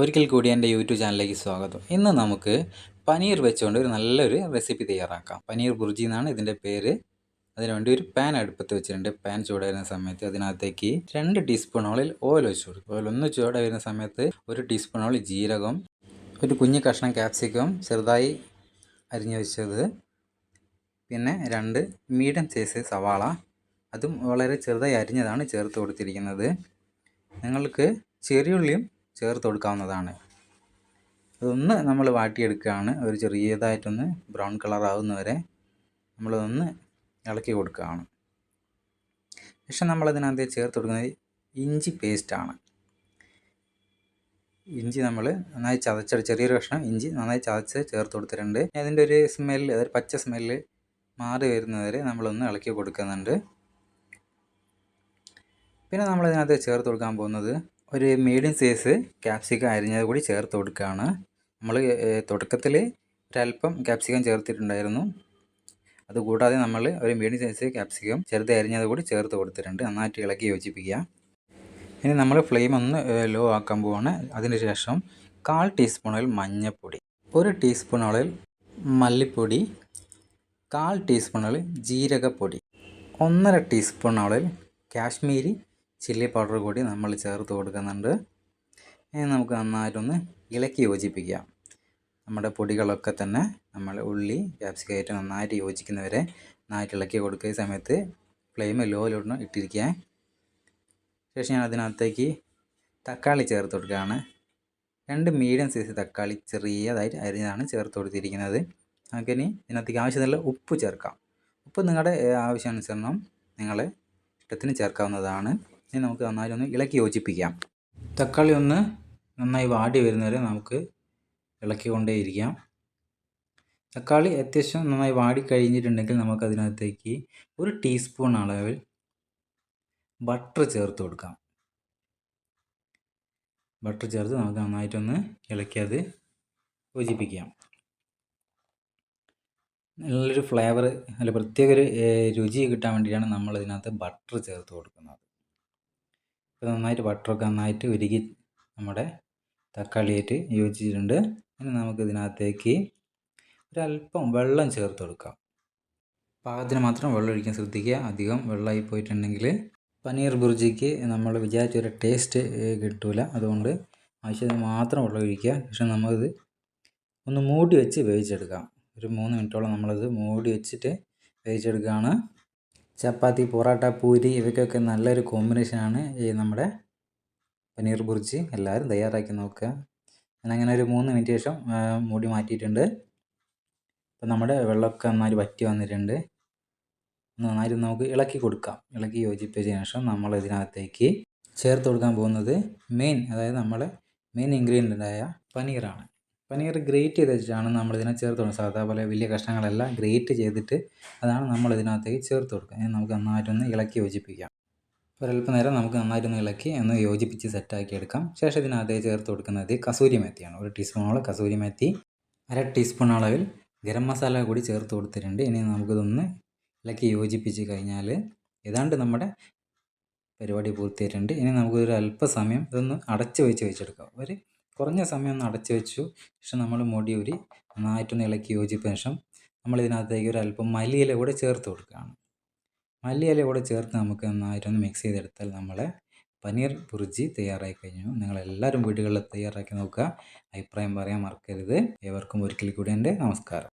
ഒരിക്കൽ കൂടി എൻ്റെ യൂട്യൂബ് ചാനലിലേക്ക് സ്വാഗതം. ഇന്ന് നമുക്ക് പനീർ വെച്ചുകൊണ്ട് ഒരു നല്ലൊരു റെസിപ്പി തയ്യാറാക്കാം. പനീർ ബുർജി എന്നാണ് ഇതിൻ്റെ പേര്. അതിനുവേണ്ടി ഒരു പാൻ അടുപ്പത്ത് വെച്ചിട്ടുണ്ട്. പാൻ ചൂടായിരുന്ന സമയത്ത് അതിനകത്തേക്ക് 2 ടീസ്പൂണോളിൽ ഓയിൽ ഒഴിച്ചു കൊടുക്കും. ഓയിൽ ഒന്ന് ചൂടായി വരുന്ന സമയത്ത് 1 ടീസ്പൂണോളിൽ ജീരകം, ഒരു കുഞ്ഞു കഷ്ണം ക്യാപ്സിക്കം ചെറുതായി അരിഞ്ഞു വെച്ചത്, പിന്നെ 2 മീഡിയം സൈസ് സവാള, അതും വളരെ ചെറുതായി അരിഞ്ഞതാണ് ചേർത്ത് കൊടുത്തിരിക്കുന്നത്. നിങ്ങൾക്ക് ചെറിയുള്ളിയും ചേർത്ത് കൊടുക്കാവുന്നതാണ്. അതൊന്ന് നമ്മൾ വാട്ടിയെടുക്കുകയാണ്. ഒരു ചെറിയതായിട്ടൊന്ന് ബ്രൗൺ കളർ ആവുന്നവരെ നമ്മളതൊന്ന് ഇളക്കി കൊടുക്കുകയാണ്. ശേഷം നമ്മളതിനകത്ത് ചേർത്ത് കൊടുക്കുന്നത് ഇഞ്ചി പേസ്റ്റാണ്. ഇഞ്ചി നമ്മൾ നന്നായി ചതച്ചെടുത്ത് ചെറിയൊരു കഷ്ണം ഇഞ്ചി നന്നായി ചതച്ച് ചേർത്ത് കൊടുത്തിട്ടുണ്ട്. അതിൻ്റെ ഒരു സ്മെല്ല്, അതൊരു പച്ച സ്മെല്ല് മാറി വരുന്നവരെ നമ്മളൊന്ന് ഇളക്കി കൊടുക്കുന്നുണ്ട്. പിന്നെ നമ്മളതിനകത്ത് ചേർത്ത് കൊടുക്കാൻ പോകുന്നത് ഒരു മീഡിയം സൈസ് ക്യാപ്സിക്കം അരിഞ്ഞത് കൂടി ചേർത്ത് കൊടുക്കുകയാണ്. നമ്മൾ തുടക്കത്തിൽ ഒരല്പം ക്യാപ്സിക്കം ചേർത്തിട്ടുണ്ടായിരുന്നു. അതുകൂടാതെ നമ്മൾ ഒരു മീഡിയം സൈസ് ക്യാപ്സിക്കം ചെറുതായി അരിഞ്ഞത് കൂടി ചേർത്ത് കൊടുത്തിട്ടുണ്ട്. നന്നായിട്ട് ഇളക്കി യോജിപ്പിക്കുക. ഇനി നമ്മൾ ഫ്ലെയിം ഒന്ന് ലോ ആക്കാൻ പോവാണ്. അതിന് ശേഷം 1/4 ടീസ്പൂണിൽ മഞ്ഞൾപ്പൊടി, 1 ടീസ്പൂണോളിൽ മല്ലിപ്പൊടി, 1/4 ടീസ്പൂണോളിൽ ജീരകപ്പൊടി, 1/2 ടീസ്പൂണോളിൽ കാശ്മീരി ചില്ലി പൗഡർ കൂടി നമ്മൾ ചേർത്ത് കൊടുക്കുന്നുണ്ട്. ഇനി നമുക്ക് നന്നായിട്ടൊന്ന് ഇളക്കി യോജിപ്പിക്കാം. നമ്മുടെ പൊടികളൊക്കെ തന്നെ നമ്മൾ ഉള്ളി ക്യാപ്സിക്കമായിട്ട് നന്നായിട്ട് യോജിക്കുന്നവരെ നന്നായിട്ട് ഇളക്കി കൊടുക്കുക. ഈ സമയത്ത് ഫ്ലെയിം ലോയിലൊന്ന് ഇട്ടിരിക്കുക. ശേഷം ഞാൻ അതിനകത്തേക്ക് തക്കാളി ചേർത്ത് കൊടുക്കുകയാണ്. 2 മീഡിയം സൈസ് തക്കാളി ചെറിയതായിട്ട് അരിഞ്ഞതാണ് ചേർത്ത് കൊടുത്തിരിക്കുന്നത്. നമുക്കിനി ഇതിനകത്തേക്ക് ആവശ്യത്തിനുള്ള ഉപ്പ് ചേർക്കാം. ഉപ്പ് നിങ്ങളുടെ ആവശ്യാനുസരണം നിങ്ങളെ ഇഷ്ടത്തിന് ചേർക്കാവുന്നതാണ്. ഇനി നമുക്ക് നന്നായിട്ടൊന്ന് ഇളക്കി യോജിപ്പിക്കാം. തക്കാളി ഒന്ന് നന്നായി വാടി വരുന്നവരെ നമുക്ക് ഇളക്കിക്കൊണ്ടേയിരിക്കാം. തക്കാളി അത്യാവശ്യം നന്നായി വാടി കഴിഞ്ഞിട്ടുണ്ടെങ്കിൽ നമുക്കതിനകത്തേക്ക് 1 ടീസ്പൂൺ അളവിൽ ബട്ടർ ചേർത്ത് കൊടുക്കാം. ബട്ടർ ചേർത്ത് നമുക്ക് നന്നായിട്ടൊന്ന് ഇളക്കി അത് യോജിപ്പിക്കാം. നല്ലൊരു ഫ്ലേവർ, നല്ല പ്രത്യേക ഒരു രുചി കിട്ടാൻ വേണ്ടിയിട്ടാണ് നമ്മളിതിനകത്ത് ബട്ടർ ചേർത്ത് കൊടുക്കുന്നത്. ഇപ്പോൾ നന്നായിട്ട് ബട്ടറൊക്കെ നന്നായിട്ട് ഉരുകി നമ്മുടെ തക്കാളിയായിട്ട് യോജിച്ചിട്ടുണ്ട്. ഇനി നമുക്കിതിനകത്തേക്ക് ഒരല്പം വെള്ളം ചേർത്ത് കൊടുക്കാം. പാകത്തിന് മാത്രം വെള്ളം ഒഴിക്കാൻ ശ്രദ്ധിക്കുക. അധികം വെള്ളമായി പോയിട്ടുണ്ടെങ്കിൽ പനീർ ബുർജിക്ക് നമ്മൾ വിചാരിച്ച ഒരു ടേസ്റ്റ് കിട്ടില്ല. അതുകൊണ്ട് ആവശ്യത്തിന് മാത്രം വെള്ളം ഒഴിക്കുക. പക്ഷേ നമ്മളിത് ഒന്ന് മൂടി വെച്ച് വേവിച്ചെടുക്കാം. ഒരു 3 മിനിറ്റോളം നമ്മളത് മൂടി വെച്ചിട്ട് വേവിച്ചെടുക്കുകയാണ്. ചപ്പാത്തി, പൊറോട്ട, പൂരി ഇവയ്ക്കൊക്കെ നല്ലൊരു കോമ്പിനേഷനാണ് ഈ നമ്മുടെ പനീർ ബുർജി. എല്ലാവരും തയ്യാറാക്കി നോക്കുക. ഞാനങ്ങനെ ഒരു 3 മിനിറ്റ് ശേഷം മൂടി മാറ്റിയിട്ടുണ്ട്. അപ്പോൾ നമ്മുടെ വെള്ളമൊക്കെ നന്നായി വറ്റി വന്നിട്ടുണ്ട്. നന്നായിട്ട് നമുക്ക് ഇളക്കി കൊടുക്കാം. ഇളക്കി യോജിപ്പിച്ചതിന് ശേഷം നമ്മൾ ഇതിനകത്തേക്ക് ചേർത്ത് കൊടുക്കാൻ പോകുന്നത് അതായത് നമ്മുടെ മെയിൻ ഇൻഗ്രീഡിയൻ്റായ പനീറാണ്. പനീർ ഗ്രേറ്റ് ചെയ്ത് വെച്ചിട്ടാണ് നമ്മളിതിനെ ചേർത്ത് കൊടുക്കുന്നത്. സാധാ പോലെ വലിയ കഷ്ണങ്ങളെല്ലാം ഗ്രേറ്റ് ചെയ്തിട്ട് അതാണ് നമ്മളിതിനകത്തേക്ക് ചേർത്ത് കൊടുക്കുക. ഇനി നമുക്ക് നന്നായിട്ടൊന്ന് ഇളക്കി യോജിപ്പിക്കാം. ഒരല്പം നേരം നമുക്ക് നന്നായിട്ടൊന്ന് ഇളക്കി ഒന്ന് യോജിപ്പിച്ച് സെറ്റാക്കി എടുക്കാം. ശേഷം ഇതിനകത്തേക്ക് ചേർത്ത് കൊടുക്കുന്നത് കസൂരി മേത്തിയാണ്. 1 ടീസ്പൂണോളം കസൂരി മേത്തി, 1/2 ടീസ്പൂൺ അളവിൽ ഗരം മസാല കൂടി ചേർത്ത് കൊടുത്തിട്ടുണ്ട്. ഇനി നമുക്കിതൊന്ന് ഇളക്കി യോജിപ്പിച്ച് കഴിഞ്ഞാൽ ഏതാണ്ട് നമ്മുടെ പരിപാടി പൂർത്തിയായിട്ടുണ്ട്. ഇനി നമുക്കൊരു അല്പസമയം ഇതൊന്ന് അടച്ച് വെച്ചെടുക്കാം. ഒരു കുറഞ്ഞ സമയം ഒന്ന് അടച്ച് വെച്ചു. ശേഷം നമ്മൾ മൂടി ഊരി നന്നായിട്ടൊന്ന് ഇളക്കി യോജിപ്പിച്ച ശേഷം നമ്മളിതിനകത്തേക്ക് ഒരു അല്പം മല്ലിയില കൂടെ ചേർത്ത് കൊടുക്കുകയാണ്. മല്ലിയില കൂടെ ചേർത്ത് നമുക്ക് നന്നായിട്ടൊന്ന് മിക്സ് ചെയ്തെടുത്താൽ നമ്മളെ പനീർ ബുർജി തയ്യാറായി കഴിഞ്ഞു. നിങ്ങളെല്ലാവരും വീടുകളിൽ തയ്യാറാക്കി നോക്കുക. അഭിപ്രായം പറയാൻ മറക്കരുത്. ഏവർക്കും ഒരിക്കൽ കൂടി എൻ്റെ നമസ്കാരം.